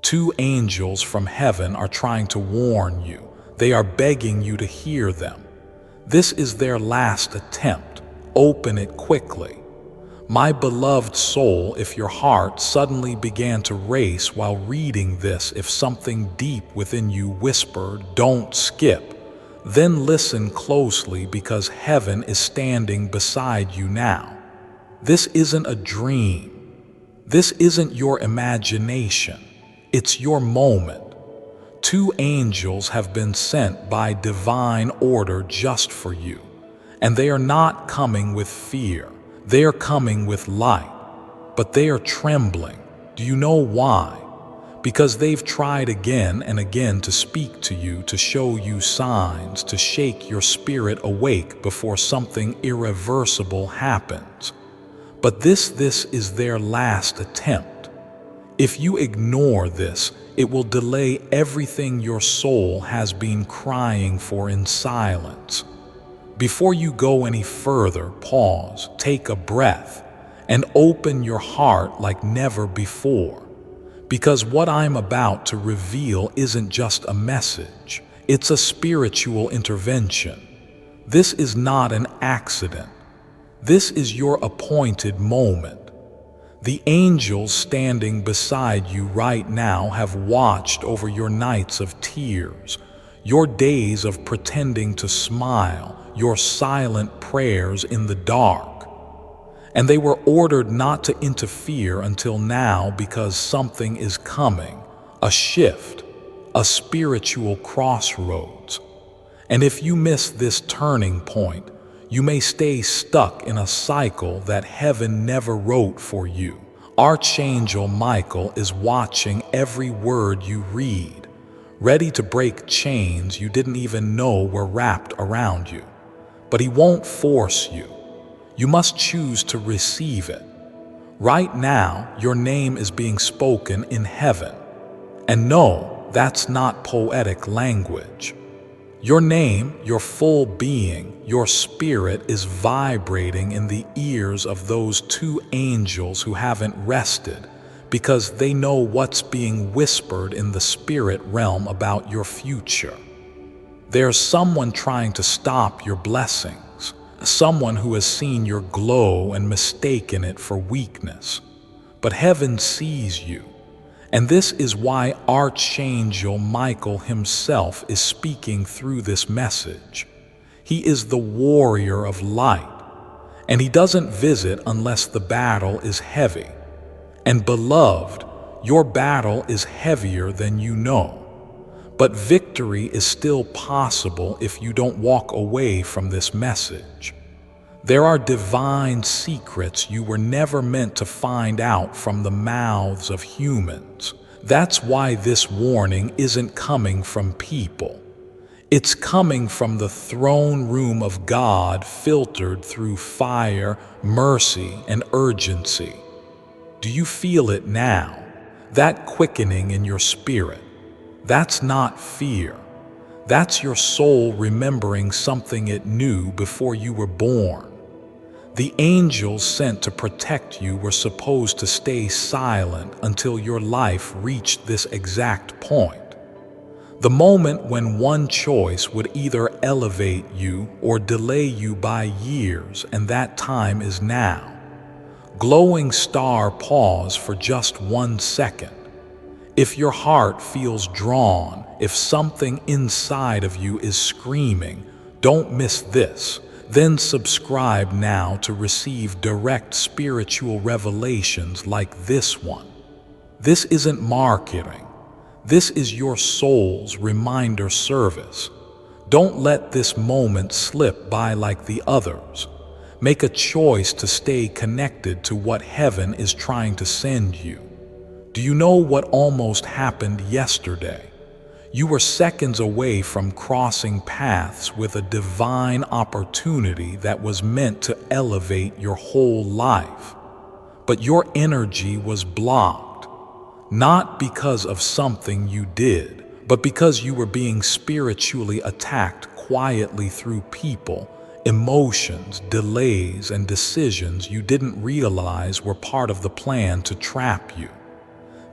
Two angels from heaven are trying to warn you. They are begging you to hear them. This is their last attempt. Open it quickly. My beloved soul, if your heart suddenly began to race while reading this, if something deep within you whispered, "Don't skip," then listen closely, because heaven is standing beside you now. This isn't a dream. This isn't your imagination. It's your moment. Two angels have been sent by divine order just for you, and they are not coming with fear. They are coming with light, but they are trembling. Do you know why? Because they've tried again and again to speak to you, to show you signs, to shake your spirit awake before something irreversible happens. But this is their last attempt. If you ignore this, it will delay everything your soul has been crying for in silence. Before you go any further, pause, take a breath, and open your heart like never before. Because what I'm about to reveal isn't just a message, it's a spiritual intervention. This is not an accident. This is your appointed moment. The angels standing beside you right now have watched over your nights of tears, your days of pretending to smile, your silent prayers in the dark. And they were ordered not to interfere until now, because something is coming, a shift, a spiritual crossroads. And if you miss this turning point, you may stay stuck in a cycle that heaven never wrote for you. Archangel Michael is watching every word you read, ready to break chains you didn't even know were wrapped around you. But he won't force you. You must choose to receive it. Right now, your name is being spoken in heaven. And no, that's not poetic language. Your name, your full being, your spirit is vibrating in the ears of those two angels who haven't rested, because they know what's being whispered in the spirit realm about your future. There's someone trying to stop your blessings, someone who has seen your glow and mistaken it for weakness. But heaven sees you. And this is why Archangel Michael himself is speaking through this message. He is the warrior of light, and he doesn't visit unless the battle is heavy. And beloved, your battle is heavier than you know. But victory is still possible if you don't walk away from this message. There are divine secrets you were never meant to find out from the mouths of humans. That's why this warning isn't coming from people. It's coming from the throne room of God, filtered through fire, mercy, and urgency. Do you feel it now? That quickening in your spirit? That's not fear. That's your soul remembering something it knew before you were born. The angels sent to protect you were supposed to stay silent until your life reached this exact point. The moment when one choice would either elevate you or delay you by years, and that time is now. Glowing star, pause for just 1 second. If your heart feels drawn, if something inside of you is screaming, don't miss this. Then subscribe now to receive direct spiritual revelations like this one. This isn't marketing. This is your soul's reminder service. Don't let this moment slip by like the others. Make a choice to stay connected to what heaven is trying to send you. Do you know what almost happened yesterday? You were seconds away from crossing paths with a divine opportunity that was meant to elevate your whole life. But your energy was blocked, not because of something you did, but because you were being spiritually attacked quietly through people, emotions, delays, and decisions you didn't realize were part of the plan to trap you.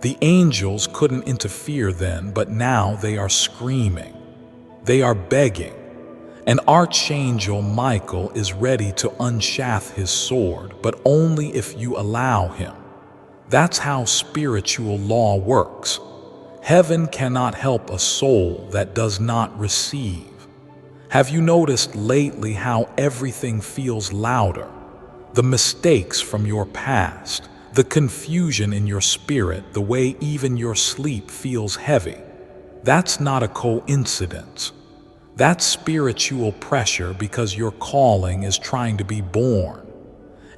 The angels couldn't interfere then, but now they are screaming. They are begging. And Archangel Michael is ready to unsheath his sword, but only if you allow him. That's how spiritual law works. Heaven cannot help a soul that does not receive. Have you noticed lately how everything feels louder? The mistakes from your past, the confusion in your spirit, the way even your sleep feels heavy. That's not a coincidence. That's spiritual pressure because your calling is trying to be born.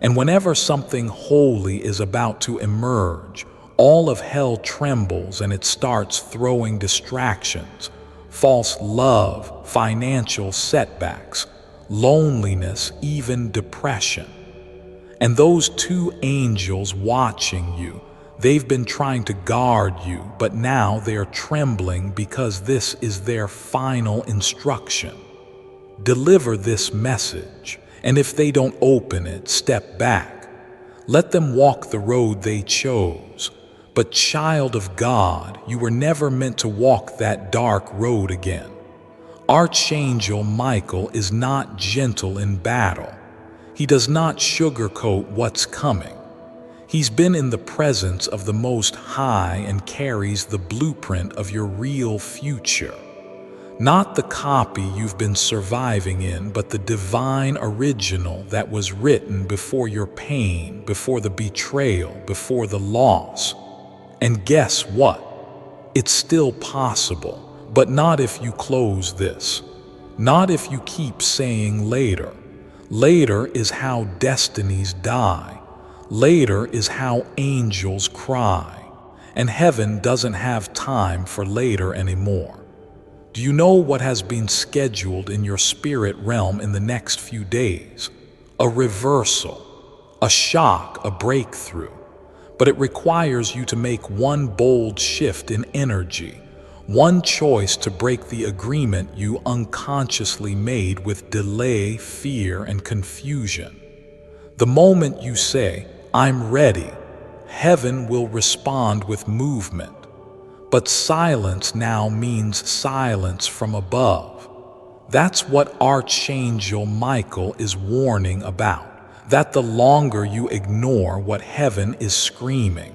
And whenever something holy is about to emerge, all of hell trembles and it starts throwing distractions, false love, financial setbacks, loneliness, even depression. And those two angels watching you, they've been trying to guard you, but now they are trembling because this is their final instruction. Deliver this message, and if they don't open it, step back. Let them walk the road they chose. But child of God, you were never meant to walk that dark road again. Archangel Michael is not gentle in battle. He does not sugarcoat what's coming. He's been in the presence of the Most High and carries the blueprint of your real future. Not the copy you've been surviving in, but the divine original that was written before your pain, before the betrayal, before the loss. And guess what? It's still possible, but not if you close this. Not if you keep saying later. Later is how destinies die. Later is how angels cry. And heaven doesn't have time for later anymore. Do you know what has been scheduled in your spirit realm in the next few days? A reversal, a shock, a breakthrough. But it requires you to make one bold shift in energy, one choice to break the agreement you unconsciously made with delay, fear, and confusion. The moment you say, "I'm ready," heaven will respond with movement. But silence now means silence from above. That's what Archangel Michael is warning about. That the longer you ignore what heaven is screaming,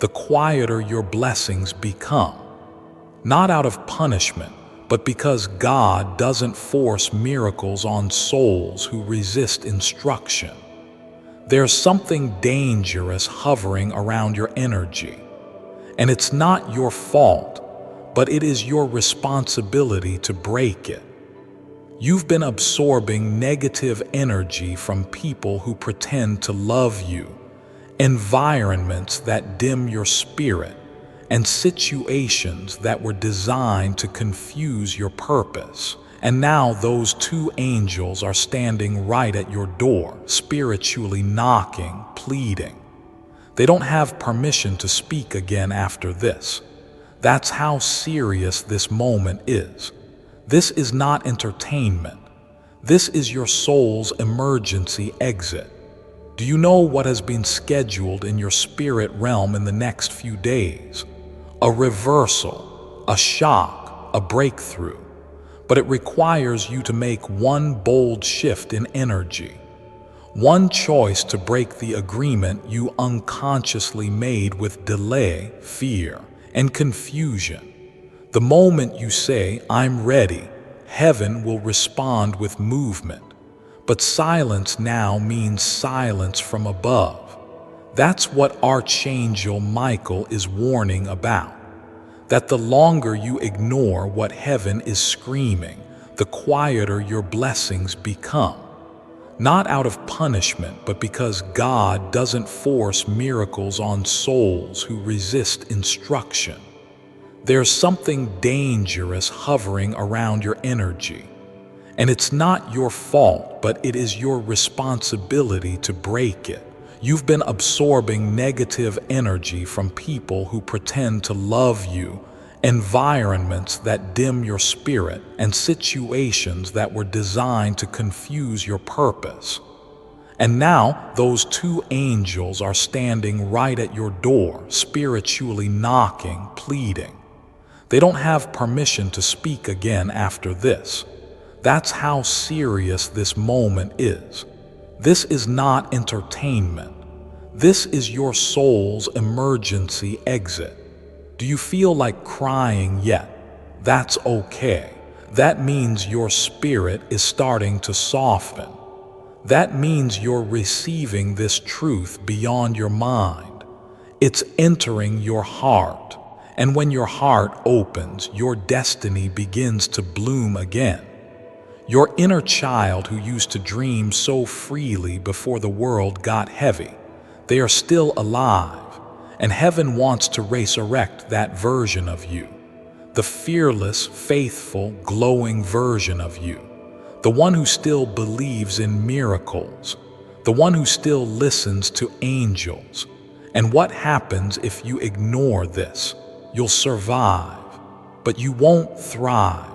the quieter your blessings become. Not out of punishment, but because God doesn't force miracles on souls who resist instruction. There's something dangerous hovering around your energy. And it's not your fault, but it is your responsibility to break it. You've been absorbing negative energy from people who pretend to love you, environments that dim your spirit, and situations that were designed to confuse your purpose. And now those two angels are standing right at your door, spiritually knocking, pleading. They don't have permission to speak again after this. That's how serious this moment is. This is not entertainment. This is your soul's emergency exit. Do you know what has been scheduled in your spirit realm in the next few days? A reversal, a shock, a breakthrough. But it requires you to make one bold shift in energy. One choice to break the agreement you unconsciously made with delay, fear, and confusion. The moment you say, "I'm ready," heaven will respond with movement. But silence now means silence from above. That's what Archangel Michael is warning about. That the longer you ignore what heaven is screaming, the quieter your blessings become. Not out of punishment, but because God doesn't force miracles on souls who resist instruction. There's something dangerous hovering around your energy. And it's not your fault, but it is your responsibility to break it. You've been absorbing negative energy from people who pretend to love you, environments that dim your spirit, and situations that were designed to confuse your purpose. And now those two angels are standing right at your door, spiritually knocking, pleading. They don't have permission to speak again after this. That's how serious this moment is. This is not entertainment. This is your soul's emergency exit. Do you feel like crying yet? That's okay. That means your spirit is starting to soften. That means you're receiving this truth beyond your mind. It's entering your heart. And when your heart opens, your destiny begins to bloom again. Your inner child who used to dream so freely before the world got heavy, they are still alive, and heaven wants to resurrect that version of you. The fearless, faithful, glowing version of you. The one who still believes in miracles. The one who still listens to angels. And what happens if you ignore this? You'll survive, but you won't thrive.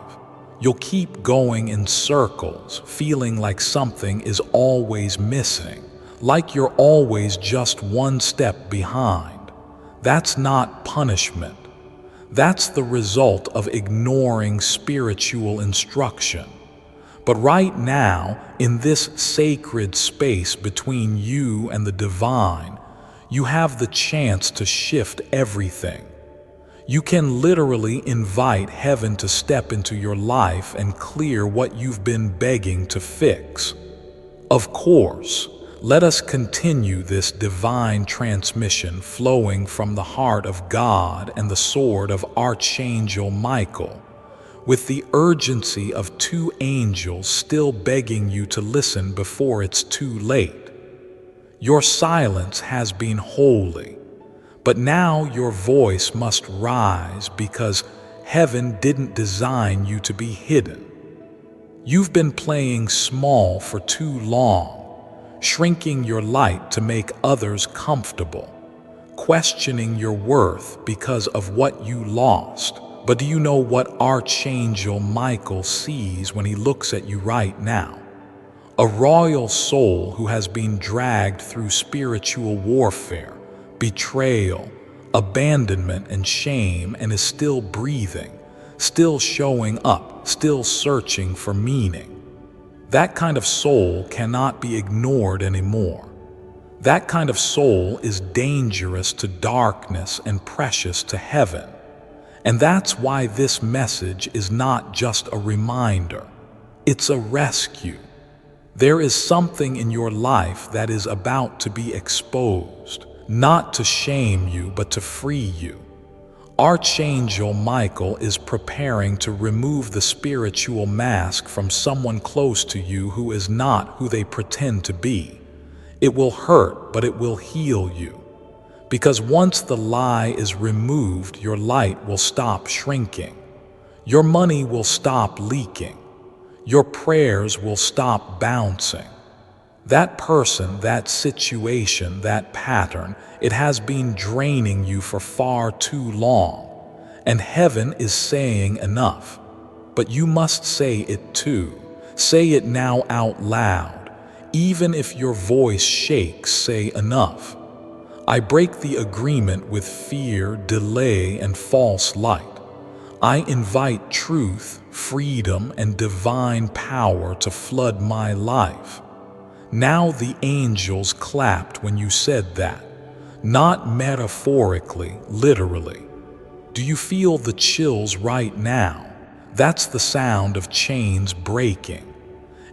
You'll keep going in circles, feeling like something is always missing, like you're always just one step behind. That's not punishment. That's the result of ignoring spiritual instruction. But right now, in this sacred space between you and the divine, you have the chance to shift everything. You can literally invite heaven to step into your life and clear what you've been begging to fix. Of course, let us continue this divine transmission flowing from the heart of God and the sword of Archangel Michael, with the urgency of two angels still begging you to listen before it's too late. Your silence has been holy, but now your voice must rise because heaven didn't design you to be hidden. You've been playing small for too long, shrinking your light to make others comfortable, questioning your worth because of what you lost. But do you know what Archangel Michael sees when he looks at you right now? A royal soul who has been dragged through spiritual warfare, betrayal, abandonment, and shame, and is still breathing, still showing up, still searching for meaning. That kind of soul cannot be ignored anymore. That kind of soul is dangerous to darkness and precious to heaven. And that's why this message is not just a reminder. It's a rescue. There is something in your life that is about to be exposed, not to shame you, but to free you. Archangel Michael is preparing to remove the spiritual mask from someone close to you who is not who they pretend to be. It will hurt, but it will heal you. Because once the lie is removed, your light will stop shrinking. Your money will stop leaking. Your prayers will stop bouncing. That person, that situation, that pattern, it has been draining you for far too long. And heaven is saying enough. But you must say it too. Say it now out loud. Even if your voice shakes, say enough. I break the agreement with fear, delay, and false light. I invite truth, freedom, and divine power to flood my life. Now the angels clapped when you said that, not metaphorically, literally. Do you feel the chills right now? That's the sound of chains breaking.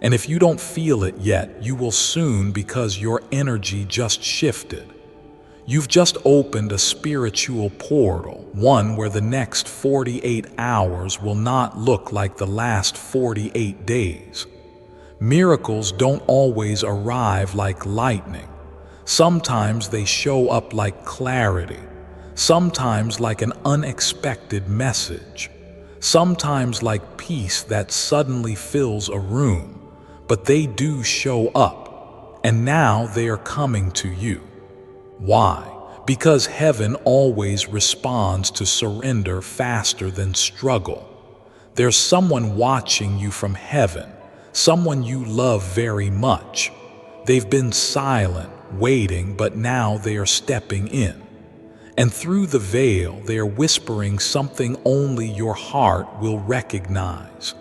And if you don't feel it yet, you will soon, because your energy just shifted. You've just opened a spiritual portal, one where the next 48 hours will not look like the last 48 days. Miracles don't always arrive like lightning. Sometimes they show up like clarity, sometimes like an unexpected message, sometimes like peace that suddenly fills a room, but they do show up, and now they are coming to you. Why? Because heaven always responds to surrender faster than struggle. There's someone watching you from heaven, someone you love very much. They've been silent, waiting, but now they are stepping in. And through the veil, they are whispering something only your heart will recognize.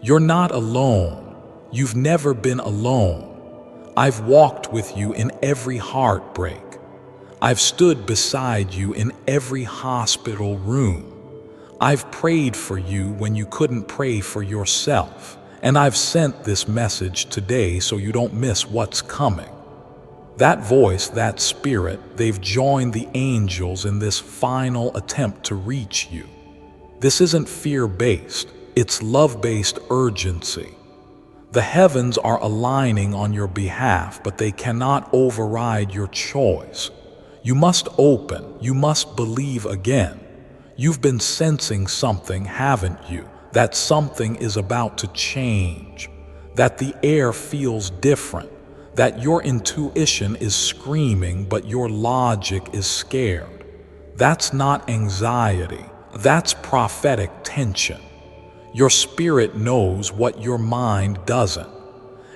You're not alone. You've never been alone. I've walked with you in every heartbreak. I've stood beside you in every hospital room. I've prayed for you when you couldn't pray for yourself. And I've sent this message today so you don't miss what's coming. That voice, that spirit, they've joined the angels in this final attempt to reach you. This isn't fear-based, it's love-based urgency. The heavens are aligning on your behalf, but they cannot override your choice. You must open, you must believe again. You've been sensing something, haven't you? That something is about to change, that the air feels different, that your intuition is screaming but your logic is scared. That's not anxiety, that's prophetic tension. Your spirit knows what your mind doesn't.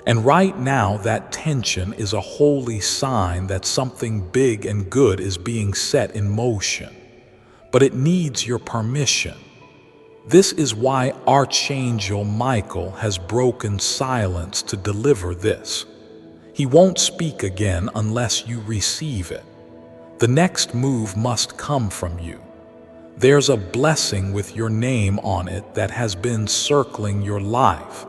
And right now, that tension is a holy sign that something big and good is being set in motion. But it needs your permission. This is why Archangel Michael has broken silence to deliver this. He won't speak again unless you receive it. The next move must come from you. There's a blessing with your name on it that has been circling your life,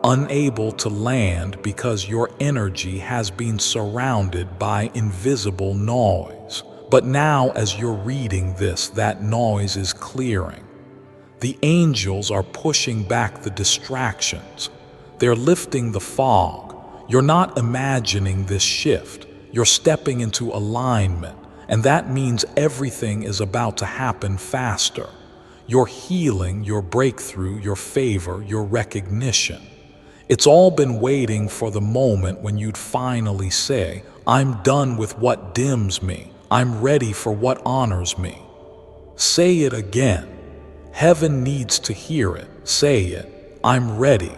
unable to land because your energy has been surrounded by invisible noise. But now, as you're reading this, that noise is clearing. The angels are pushing back the distractions. They're lifting the fog. You're not imagining this shift. You're stepping into alignment, and that means everything is about to happen faster. Your healing, your breakthrough, your favor, your recognition. It's all been waiting for the moment when you'd finally say, I'm done with what dims me. I'm ready for what honors me. Say it again. Heaven needs to hear it. Say it. I'm ready.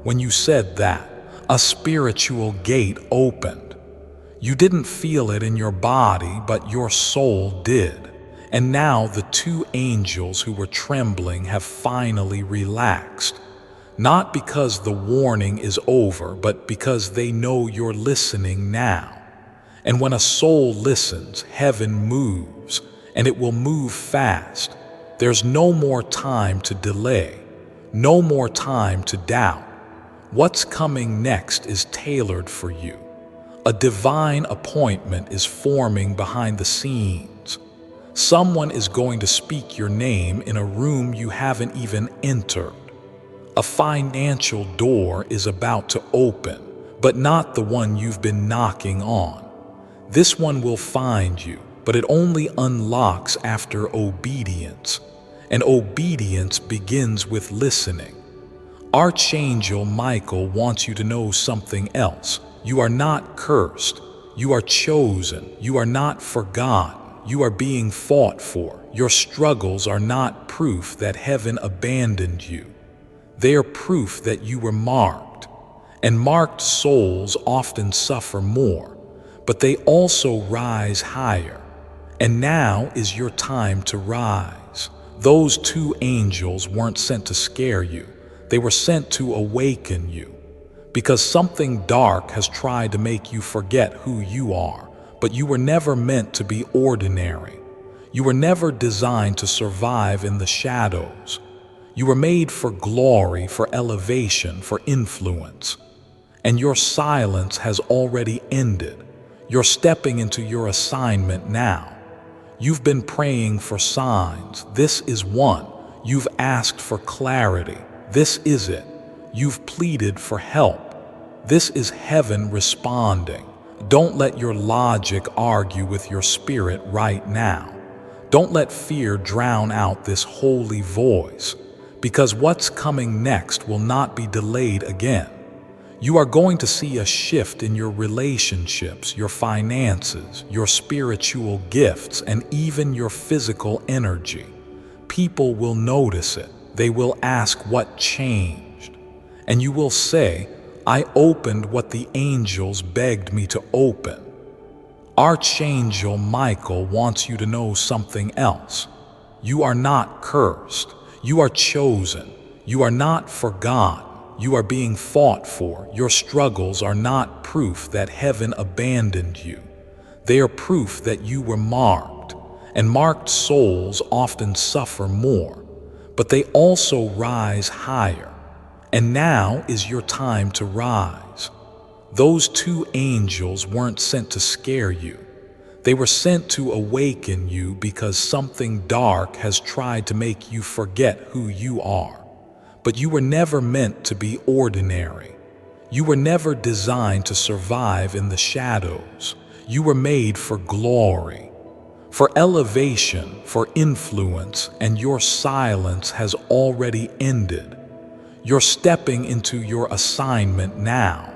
When you said that, a spiritual gate opened. You didn't feel it in your body, but your soul did. And now the two angels who were trembling have finally relaxed. Not because the warning is over, but because they know you're listening now. And when a soul listens, heaven moves, and it will move fast. There's no more time to delay, no more time to doubt. What's coming next is tailored for you. A divine appointment is forming behind the scenes. Someone is going to speak your name in a room you haven't even entered. A financial door is about to open, but not the one you've been knocking on. This one will find you, but it only unlocks after obedience. And obedience begins with listening. Archangel Michael wants you to know something else. You are not cursed. You are chosen. You are not forgotten. You are being fought for. Your struggles are not proof that heaven abandoned you. They are proof that you were marked. And marked souls often suffer more, but they also rise higher. And now is your time to rise. Those two angels weren't sent to scare you. They were sent to awaken you. Because something dark has tried to make you forget who you are, but you were never meant to be ordinary. You were never designed to survive in the shadows. You were made for glory, for elevation, for influence. And your silence has already ended. You're stepping into your assignment now. You've been praying for signs. This is one. You've asked for clarity. This is it. You've pleaded for help. This is heaven responding. Don't let your logic argue with your spirit right now. Don't let fear drown out this holy voice, because what's coming next will not be delayed again. You are going to see a shift in your relationships, your finances, your spiritual gifts, and even your physical energy. People will notice it. They will ask what changed. And you will say, I opened what the angels begged me to open. Archangel Michael wants you to know something else. You are not cursed. You are chosen. You are not forgotten. You are being fought for. Your struggles are not proof that heaven abandoned you. They are proof that you were marked, and marked souls often suffer more, but they also rise higher. And now is your time to rise. Those two angels weren't sent to scare you. They were sent to awaken you because something dark has tried to make you forget who you are. But you were never meant to be ordinary. You were never designed to survive in the shadows. You were made for glory, for elevation, for influence, and your silence has already ended. You're stepping into your assignment now.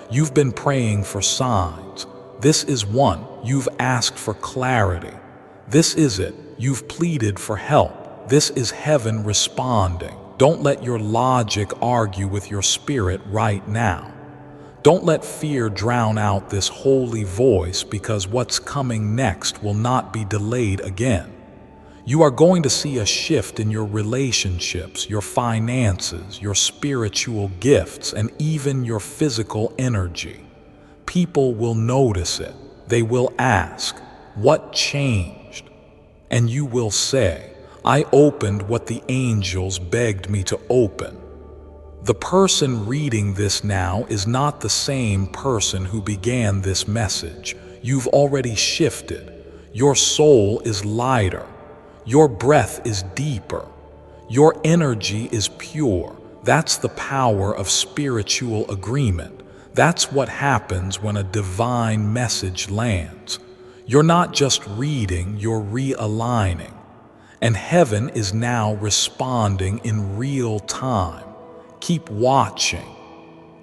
You've been praying for signs. This is one. You've asked for clarity. This is it. You've pleaded for help. This is heaven responding. Don't let your logic argue with your spirit right now. Don't let fear drown out this holy voice, because what's coming next will not be delayed again. You are going to see a shift in your relationships, your finances, your spiritual gifts, and even your physical energy. People will notice it. They will ask, "What changed?" And you will say, "I opened what the angels begged me to open." The person reading this now is not the same person who began this message. You've already shifted. Your soul is lighter. Your breath is deeper. Your energy is pure. That's the power of spiritual agreement. That's what happens when a divine message lands. You're not just reading, you're realigning. And heaven is now responding in real time. Keep watching.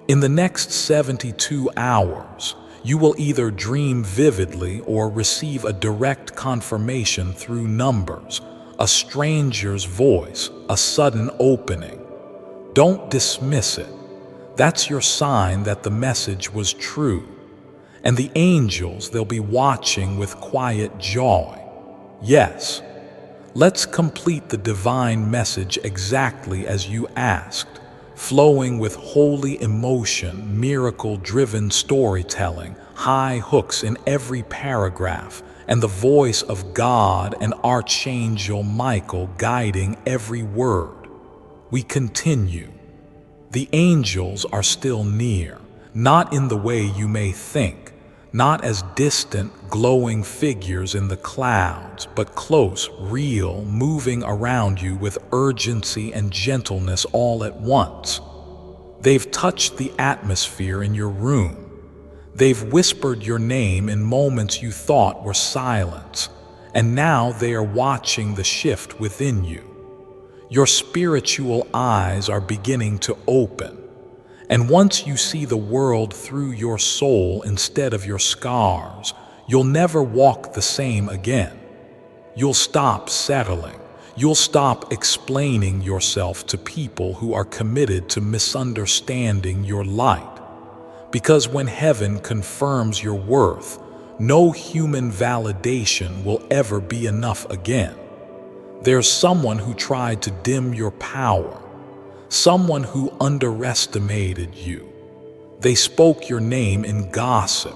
In the next 72 hours, you will either dream vividly or receive a direct confirmation through numbers, a stranger's voice, a sudden opening. Don't dismiss it. That's your sign that the message was true. And the angels, they'll be watching with quiet joy. Yes, let's complete the divine message exactly as you asked, flowing with holy emotion, miracle-driven storytelling, high hooks in every paragraph, and the voice of God and Archangel Michael guiding every word. We continue. The angels are still near, not in the way you may think, not as distant, glowing figures in the clouds, but close, real, moving around you with urgency and gentleness all at once. They've touched the atmosphere in your room. They've whispered your name in moments you thought were silence, and now they are watching the shift within you. Your spiritual eyes are beginning to open. And once you see the world through your soul instead of your scars, you'll never walk the same again. You'll stop settling. You'll stop explaining yourself to people who are committed to misunderstanding your light. Because when heaven confirms your worth, no human validation will ever be enough again. There's someone who tried to dim your power, someone who underestimated you. They spoke your name in gossip,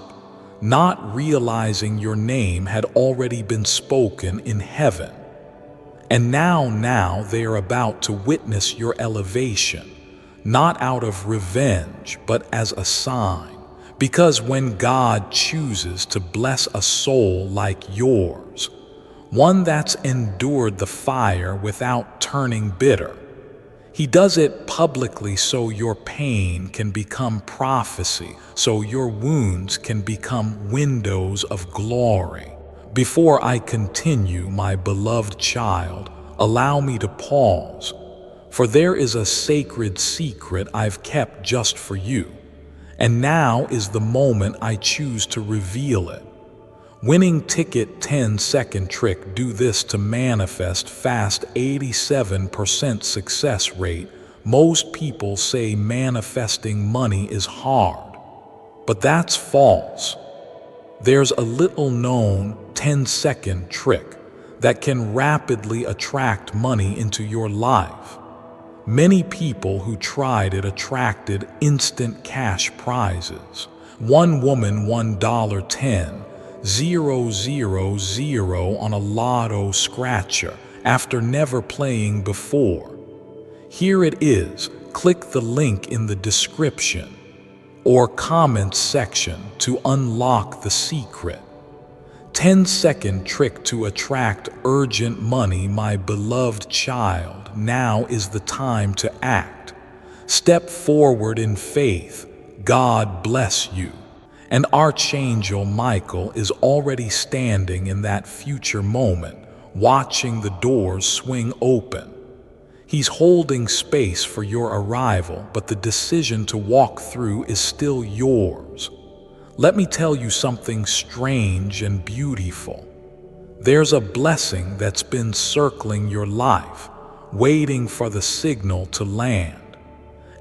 not realizing your name had already been spoken in heaven. And now they are about to witness your elevation, not out of revenge, but as a sign. Because when God chooses to bless a soul like yours, one that's endured the fire without turning bitter, He does it publicly so your pain can become prophecy, so your wounds can become windows of glory. Before I continue, my beloved child, allow me to pause, for there is a sacred secret I've kept just for you, and now is the moment I choose to reveal it. Winning ticket 10-second trick. Do this to manifest fast 87% success rate, Most people say manifesting money is hard, but that's false. There's a little known 10-second trick that can rapidly attract money into your life. Many people who tried it attracted instant cash prizes. One woman won $10,000 on a lotto scratcher after never playing before. Here it is. Click the link in the description or comment section to unlock the secret. 10-second trick to attract urgent money. My beloved child, now is the time to act. Step forward in faith. God bless you. And Archangel Michael is already standing in that future moment, watching the doors swing open. He's holding space for your arrival, but the decision to walk through is still yours. Let me tell you something strange and beautiful. There's a blessing that's been circling your life, waiting for the signal to land.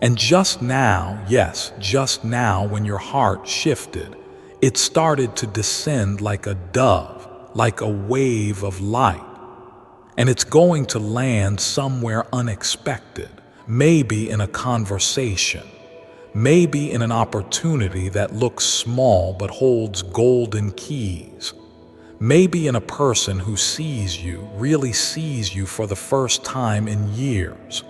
And just now, yes, just now, when your heart shifted, it started to descend like a dove, like a wave of light. And it's going to land somewhere unexpected, maybe in a conversation, maybe in an opportunity that looks small but holds golden keys, maybe in a person who sees you, really sees you for the first time in years.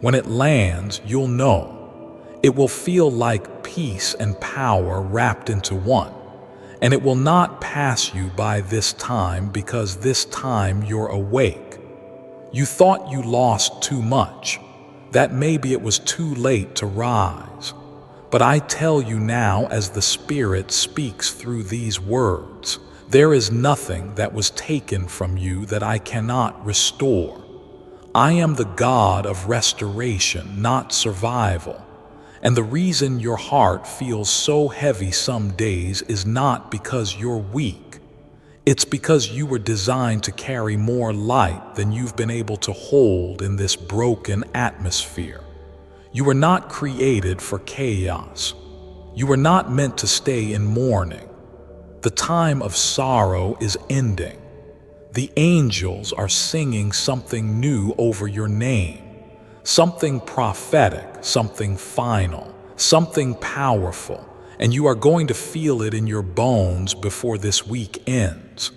When it lands, you'll know. It will feel like peace and power wrapped into one. And it will not pass you by this time, because this time you're awake. You thought you lost too much, that maybe it was too late to rise. But I tell you now, as the Spirit speaks through these words, there is nothing that was taken from you that I cannot restore. I am the God of restoration, not survival. And the reason your heart feels so heavy some days is not because you're weak. It's because you were designed to carry more light than you've been able to hold in this broken atmosphere. You were not created for chaos. You were not meant to stay in mourning. The time of sorrow is ending. The angels are singing something new over your name, something prophetic, something final, something powerful, and you are going to feel it in your bones before this week ends.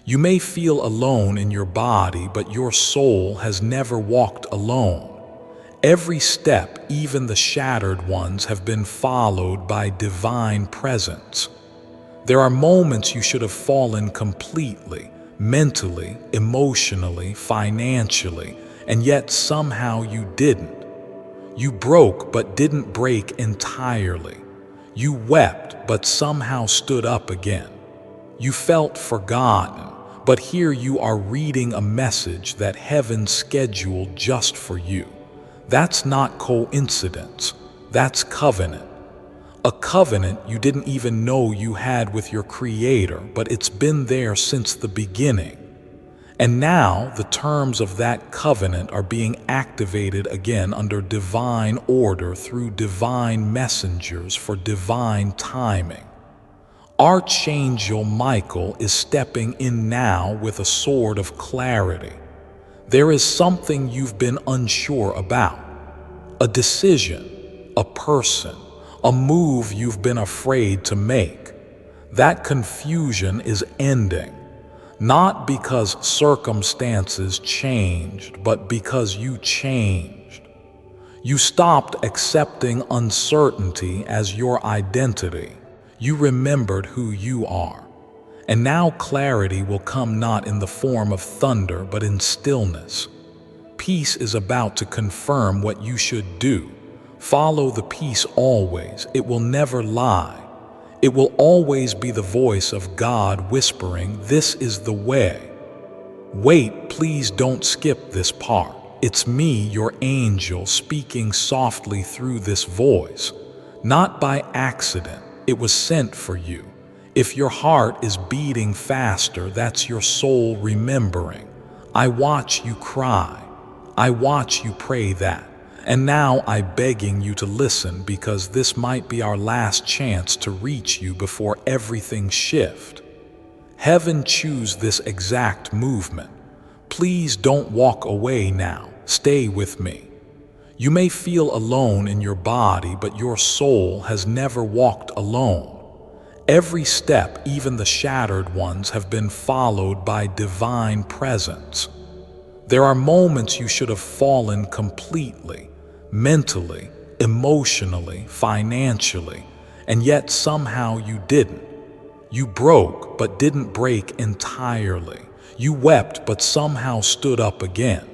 You may feel alone in your body, but your soul has never walked alone. Every step, even the shattered ones, have been followed by divine presence. There are moments you should have fallen completely, mentally, emotionally, financially, and yet somehow you didn't. You broke but didn't break entirely. You wept but somehow stood up again. You felt forgotten, but here you are reading a message that heaven scheduled just for you. That's not coincidence, that's covenant. A covenant you didn't even know you had with your Creator, but it's been there since the beginning. And now the terms of that covenant are being activated again under divine order through divine messengers for divine timing. Archangel Michael is stepping in now with a sword of clarity. There is something you've been unsure about, a decision, a person, a move you've been afraid to make. That confusion is ending, not because circumstances changed, but because you changed. You stopped accepting uncertainty as your identity. You remembered who you are. And now clarity will come not in the form of thunder, but in stillness. Peace is about to confirm what you should do. Follow the peace always. It will never lie. It will always be the voice of God whispering, "This is the way." Wait, please don't skip this part. It's me, your angel, speaking softly through this voice. Not by accident, it was sent for you. If your heart is beating faster, that's your soul remembering. I watch you cry. I watch you pray that. And now I'm begging you to listen, because this might be our last chance to reach you before everything shifts. Heaven choose this exact movement. Please don't walk away now. Stay with me. You may feel alone in your body, but your soul has never walked alone. Every step, even the shattered ones, have been followed by divine presence. There are moments you should have fallen completely, mentally, emotionally, financially, and yet somehow you didn't. You broke, but didn't break entirely. You wept, but somehow stood up again.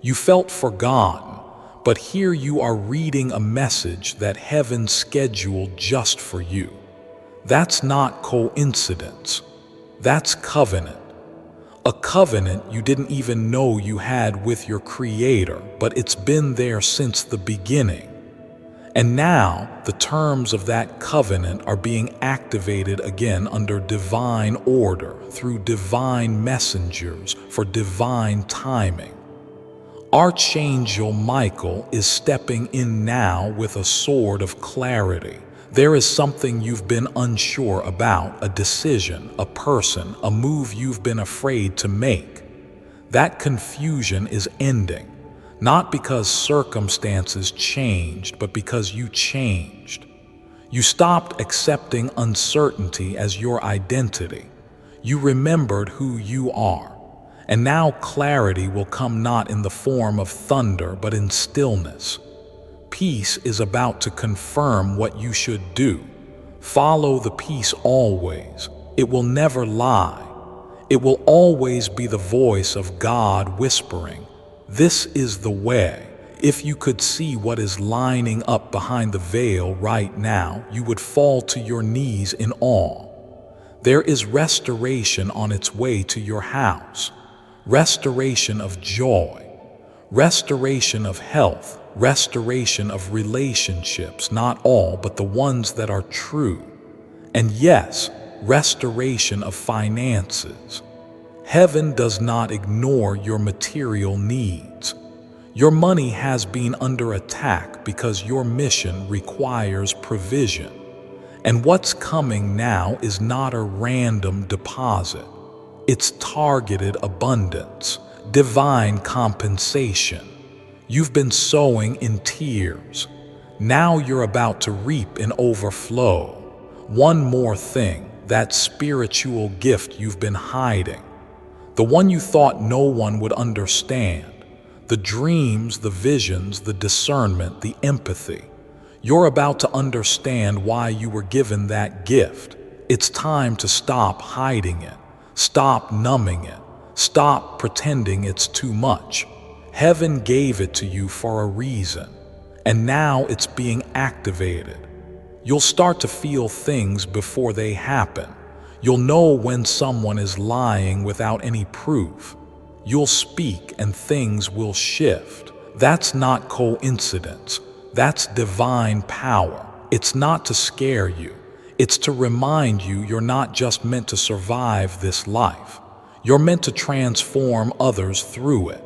You felt forgotten, but here you are reading a message that heaven scheduled just for you. That's not coincidence. That's covenant. A covenant you didn't even know you had with your Creator, but it's been there since the beginning. And now the terms of that covenant are being activated again under divine order, through divine messengers, for divine timing. Archangel Michael is stepping in now with a sword of clarity. There is something you've been unsure about, a decision, a person, a move you've been afraid to make. That confusion is ending, not because circumstances changed, but because you changed. You stopped accepting uncertainty as your identity. You remembered who you are. And now clarity will come not in the form of thunder, but in stillness. Peace is about to confirm what you should do. Follow the peace always. It will never lie. It will always be the voice of God whispering, "This is the way." If you could see what is lining up behind the veil right now, you would fall to your knees in awe. There is restoration on its way to your house. Restoration of joy, restoration of health, restoration of relationships, not all, but the ones that are true. And yes, restoration of finances. Heaven does not ignore your material needs. Your money has been under attack because your mission requires provision. And what's coming now is not a random deposit. It's targeted abundance, divine compensation. You've been sowing in tears. Now you're about to reap in overflow. One more thing, that spiritual gift you've been hiding. The one you thought no one would understand. The dreams, the visions, the discernment, the empathy. You're about to understand why you were given that gift. It's time to stop hiding it. Stop numbing it. Stop pretending it's too much. Heaven gave it to you for a reason, and now it's being activated. You'll start to feel things before they happen. You'll know when someone is lying without any proof. You'll speak and things will shift. That's not coincidence. That's divine power. It's not to scare you. It's to remind you you're not just meant to survive this life. You're meant to transform others through it.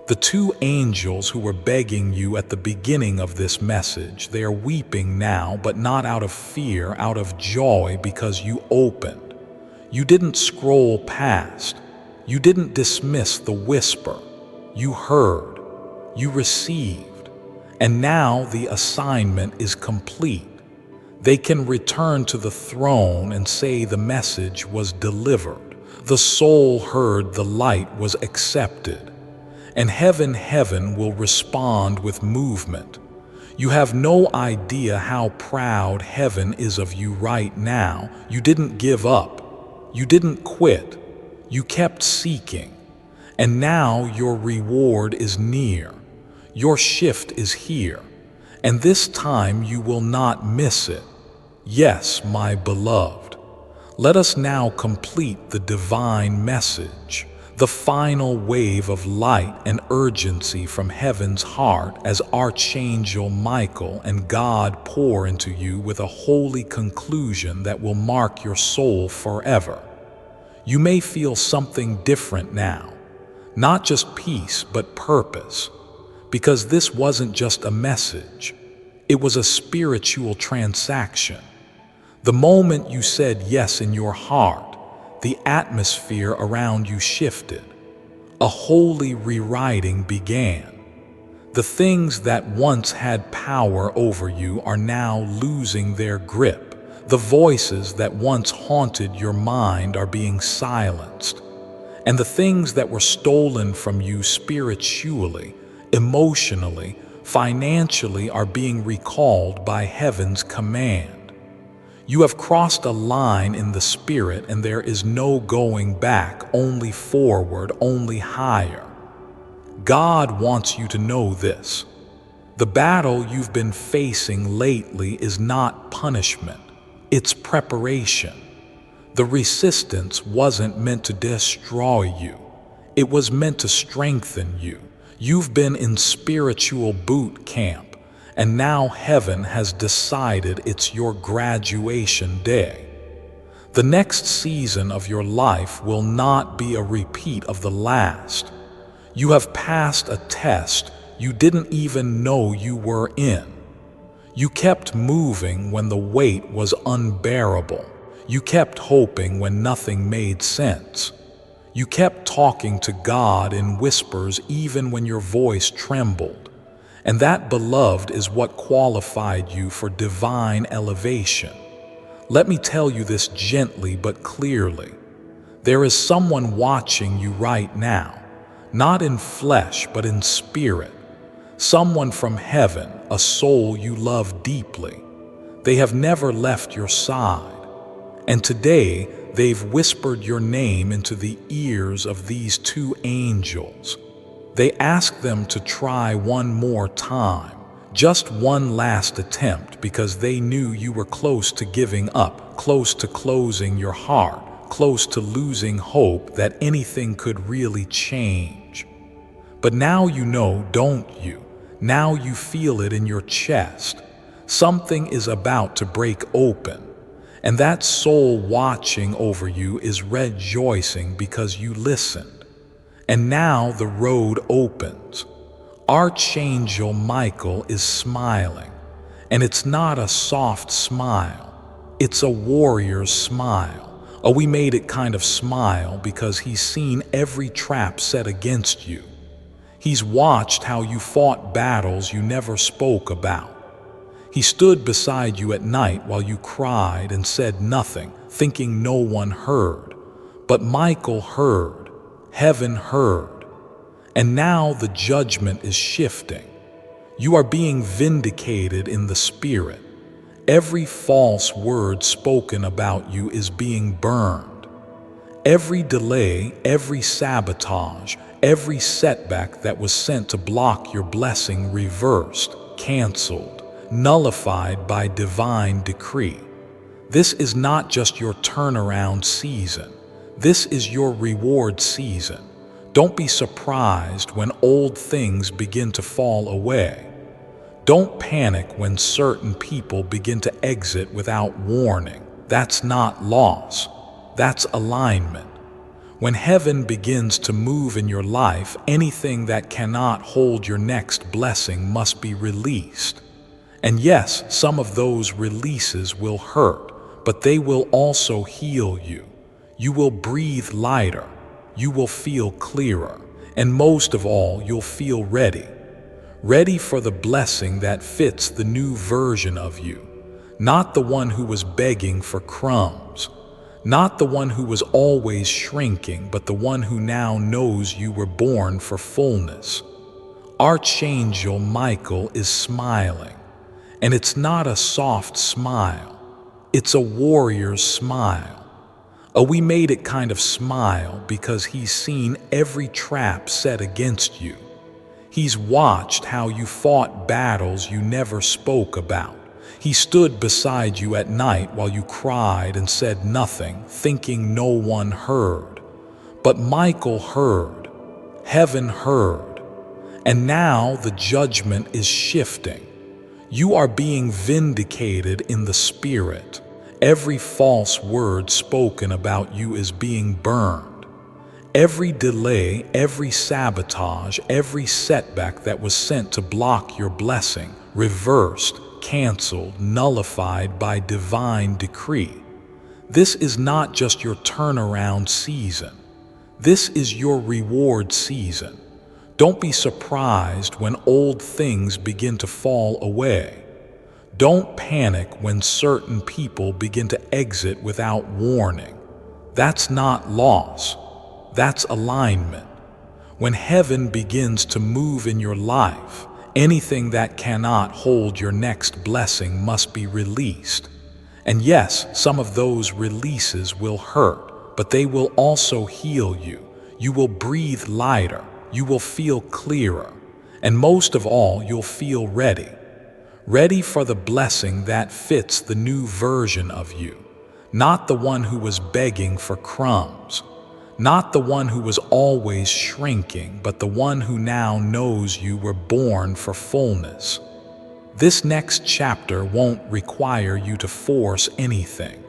The two angels who were begging you at the beginning of this message, they are weeping now, but not out of fear, out of joy, because you opened. You didn't scroll past. You didn't dismiss the whisper. You heard. You received. And now the assignment is complete. They can return to the throne and say the message was delivered. The soul heard, the light was accepted. And heaven will respond with movement. You have no idea how proud heaven is of you right now. You didn't give up. You didn't quit. You kept seeking. And now your reward is near. Your shift is here. And this time you will not miss it. Yes, my beloved. Let us now complete the divine message. The final wave of light and urgency from heaven's heart as Archangel Michael and God pour into you with a holy conclusion that will mark your soul forever. You may feel something different now, not just peace, but purpose. because this wasn't just a message. It was a spiritual transaction. The moment you said yes in your heart, the atmosphere around you shifted. A holy rewriting began. The things that once had power over you are now losing their grip. The voices that once haunted your mind are being silenced. And the things that were stolen from you spiritually, emotionally, financially are being recalled by heaven's command. You have crossed a line in the spirit, and there is no going back, only forward, only higher. God wants you to know this. The battle you've been facing lately is not punishment, it's preparation. The resistance wasn't meant to destroy you, it was meant to strengthen you. You've been in spiritual boot camp, and now heaven has decided it's your graduation day. The next season of your life will not be a repeat of the last. You have passed a test you didn't even know you were in. You kept moving when the weight was unbearable. You kept hoping when nothing made sense. You kept talking to God in whispers even when your voice trembled. And that, beloved, is what qualified you for divine elevation. Let me tell you this gently but clearly. There is someone watching you right now, not in flesh but in spirit. Someone from heaven, a soul you love deeply. They have never left your side. And today, they've whispered your name into the ears of these two angels. They ask them to try one more time, just one last attempt, because they knew you were close to giving up, close to closing your heart, close to losing hope that anything could really change. But now you know, don't you? Now you feel it in your chest. Something is about to break open. And that soul watching over you is rejoicing because you listened. And now the road opens. Archangel Michael is smiling. And it's not a soft smile. It's a warrior's smile. A we made it kind of smile, because he's seen every trap set against you. He's watched how you fought battles you never spoke about. He stood beside you at night while you cried and said nothing, thinking no one heard. But Michael heard. Heaven heard. And now the judgment is shifting. You are being vindicated in the spirit. Every false word spoken about you is being burned. Every delay, every sabotage, every setback that was sent to block your blessing reversed, canceled, nullified by divine decree. This is not just your turnaround season. This is your reward season. Don't be surprised when old things begin to fall away. Don't panic when certain people begin to exit without warning. That's not loss. That's alignment. When heaven begins to move in your life, anything that cannot hold your next blessing must be released. And yes, some of those releases will hurt, but they will also heal you. You will breathe lighter. You will feel clearer. And most of all, you'll feel ready. Ready for the blessing that fits the new version of you. Not the one who was begging for crumbs. Not the one who was always shrinking, but the one who now knows you were born for fullness. Archangel Michael is smiling. And it's not a soft smile. It's a warrior's smile. A we made it kind of smile, because he's seen every trap set against you. He's watched how you fought battles you never spoke about. He stood beside you at night while you cried and said nothing, thinking no one heard. But Michael heard. Heaven heard. And now the judgment is shifting. You are being vindicated in the spirit. Every false word spoken about you is being burned. Every delay, every sabotage, every setback that was sent to block your blessing, reversed, canceled, nullified by divine decree. This is not just your turnaround season. This is your reward season. Don't be surprised when old things begin to fall away. Don't panic when certain people begin to exit without warning. That's not loss. That's alignment. When heaven begins to move in your life, anything that cannot hold your next blessing must be released. And yes, some of those releases will hurt, but they will also heal you. You will breathe lighter. You will feel clearer. And most of all, you'll feel ready. Ready for the blessing that fits the new version of you. Not the one who was begging for crumbs. Not the one who was always shrinking, but the one who now knows you were born for fullness. This next chapter won't require you to force anything.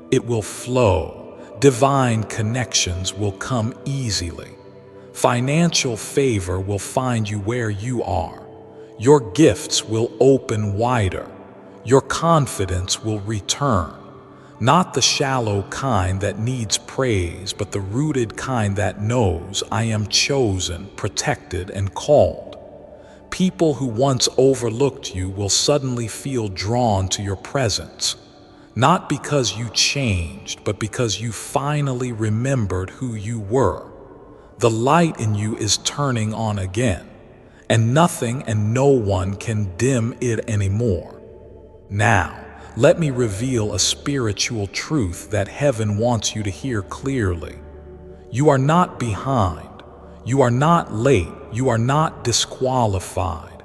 It will flow. Divine connections will come easily. Financial favor will find you where you are. Your gifts will open wider. Your confidence will return. Not the shallow kind that needs praise, but the rooted kind that knows I am chosen, protected, and called. People who once overlooked you will suddenly feel drawn to your presence, not because you changed, but because you finally remembered who you were. The light in you is turning on again, and nothing and no one can dim it anymore. Now, let me reveal a spiritual truth that heaven wants you to hear clearly. You are not behind. You are not late. You are not disqualified.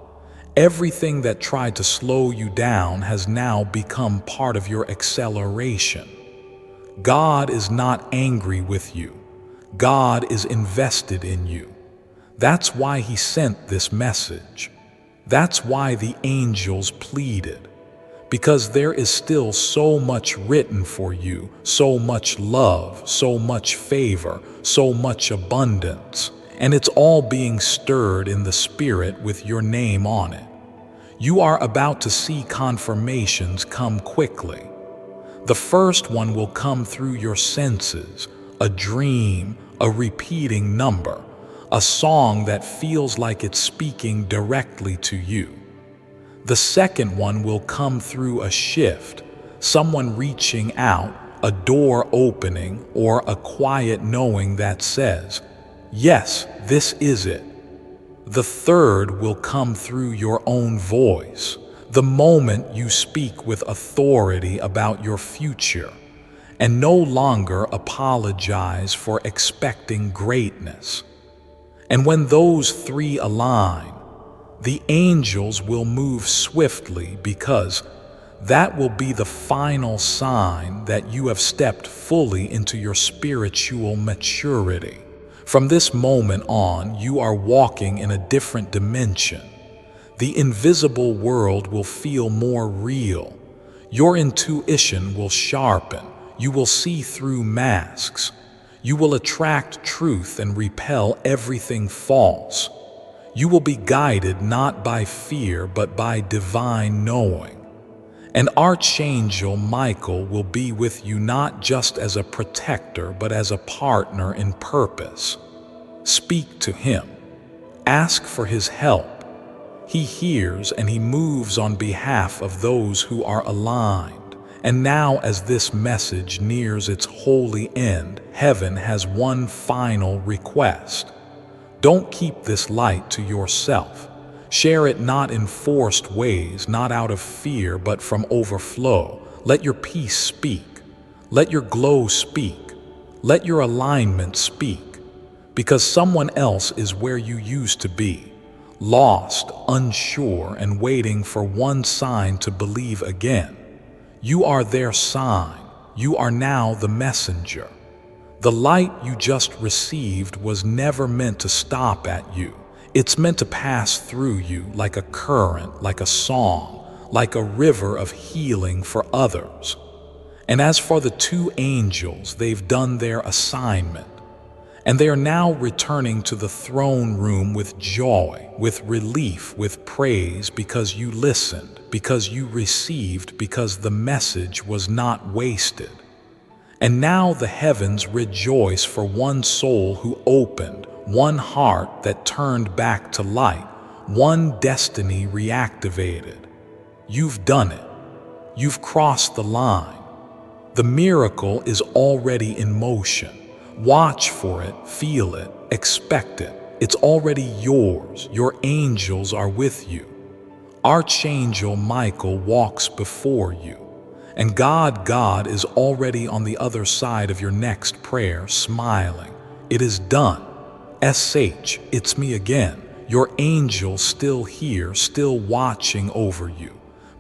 Everything that tried to slow you down has now become part of your acceleration. God is not angry with you. God is invested in you. That's why He sent this message. That's why the angels pleaded. Because there is still so much written for you, so much love, so much favor, so much abundance, and it's all being stirred in the Spirit with your name on it. You are about to see confirmations come quickly. The first one will come through your senses, a dream, a repeating number, a song that feels like it's speaking directly to you. The second one will come through a shift, someone reaching out, a door opening, or a quiet knowing that says, "Yes, this is it." The third will come through your own voice, the moment you speak with authority about your future, and no longer apologize for expecting greatness. And when those three align, the angels will move swiftly, because that will be the final sign that you have stepped fully into your spiritual maturity. From this moment on, you are walking in a different dimension. The invisible world will feel more real. Your intuition will sharpen. You will see through masks. You will attract truth and repel everything false. You will be guided not by fear, but by divine knowing. And Archangel Michael will be with you not just as a protector, but as a partner in purpose. Speak to him. Ask for his help. He hears and he moves on behalf of those who are aligned. And now, as this message nears its holy end, heaven has one final request. Don't keep this light to yourself. Share it not in forced ways, not out of fear, but from overflow. Let your peace speak. Let your glow speak. Let your alignment speak. Because someone else is where you used to be, lost, unsure, and waiting for one sign to believe again. You are their sign. You are now the messenger. The light you just received was never meant to stop at you. It's meant to pass through you like a current, like a song, like a river of healing for others. And as for the two angels, they've done their assignment. And they are now returning to the throne room with joy, with relief, with praise, because you listened, because you received, because the message was not wasted. And now the heavens rejoice for one soul who opened, one heart that turned back to light, one destiny reactivated. You've done it. You've crossed the line. The miracle is already in motion. Watch for it, feel it, expect it. It's already yours. Your angels are with you. Archangel Michael walks before you. And God is already on the other side of your next prayer, smiling. It is done. SH, it's me again. Your angel still here, still watching over you.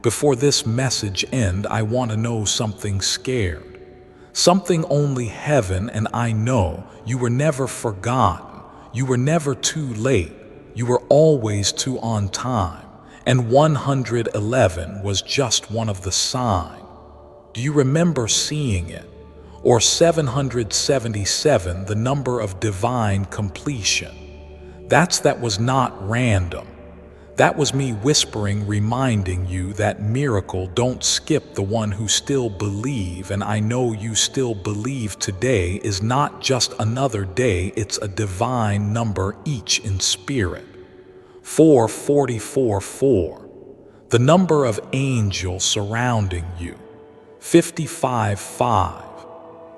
Before this message end, I want to know something scared. Something only heaven and I know. You were never forgotten. You were never too late. You were always too on time. And 111 was just one of the signs. Do you remember seeing it? Or 777, the number of divine completion? That was not random. That was me whispering, reminding you that miracle don't skip the one who still believe, and I know you still believe. Today is not just another day, it's a divine number, each in spirit. 444, the number of angels surrounding you. 55,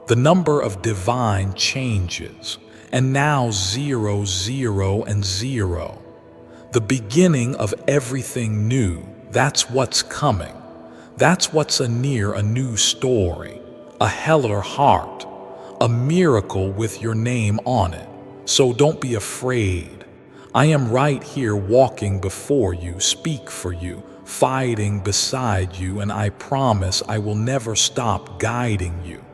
the number of divine changes, and now 0, 0, and 0. The beginning of everything new. That's what's coming. That's what's near, a new story, a heller heart, a miracle with your name on it. So don't be afraid. I am right here walking before you, speak for you, fighting beside you, and I promise I will never stop guiding you.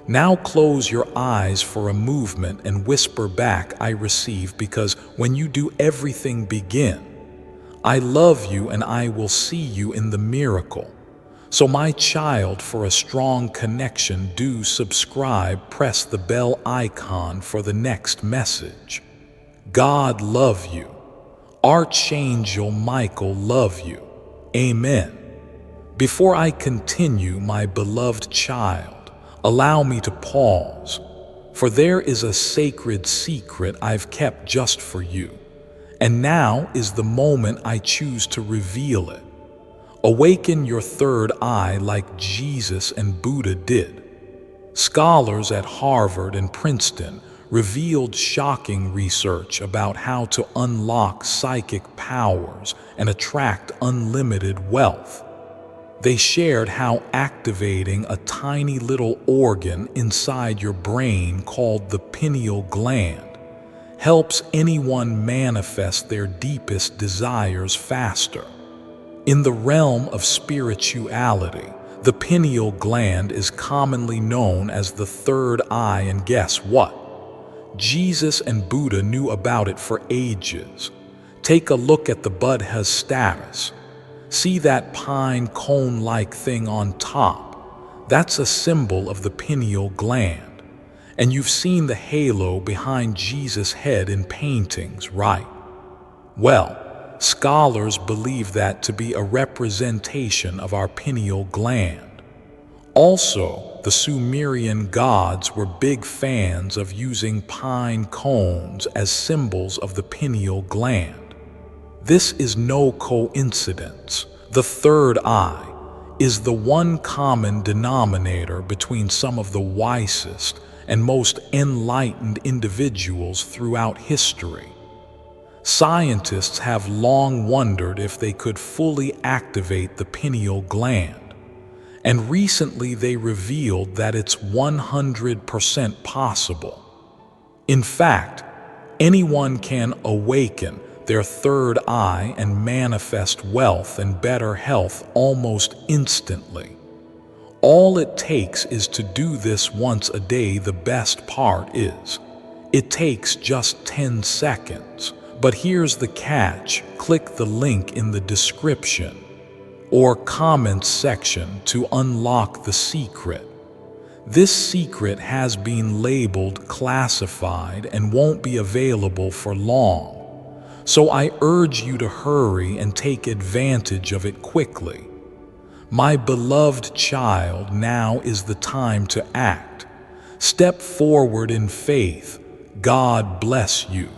Now close your eyes for a movement and whisper back, I receive, because when you do, everything begin. I love you and I will see you in the miracle. So my child, for a strong connection, do subscribe, press the bell icon for the next message. God love you. Archangel Michael love you. Amen. Before I continue, my beloved child, allow me to pause, for there is a sacred secret I've kept just for you, and now is the moment I choose to reveal it. Awaken your third eye like Jesus and Buddha did. Scholars at Harvard and Princeton revealed shocking research about how to unlock psychic powers and attract unlimited wealth. They shared how activating a tiny little organ inside your brain called the pineal gland helps anyone manifest their deepest desires faster. In the realm of spirituality, the pineal gland is commonly known as the third eye, and guess what? Jesus and Buddha knew about it for ages. Take a look at the Buddha's status. See that pine cone-like thing on top? That's a symbol of the pineal gland. And you've seen the halo behind Jesus' head in paintings, right? Well, scholars believe that to be a representation of our pineal gland. Also, the Sumerian gods were big fans of using pine cones as symbols of the pineal gland. This is no coincidence. The third eye is the one common denominator between some of the wisest and most enlightened individuals throughout history. Scientists have long wondered if they could fully activate the pineal gland, and recently they revealed that it's 100% possible. In fact, anyone can awaken their third eye and manifest wealth and better health almost instantly. All it takes is to do this once a day. The best part is, it takes just 10 seconds. But here's the catch: click the link in the description or comments section to unlock the secret. This secret has been labeled classified and won't be available for long. So I urge you to hurry and take advantage of it quickly. My beloved child, now is the time to act. Step forward in faith. God bless you.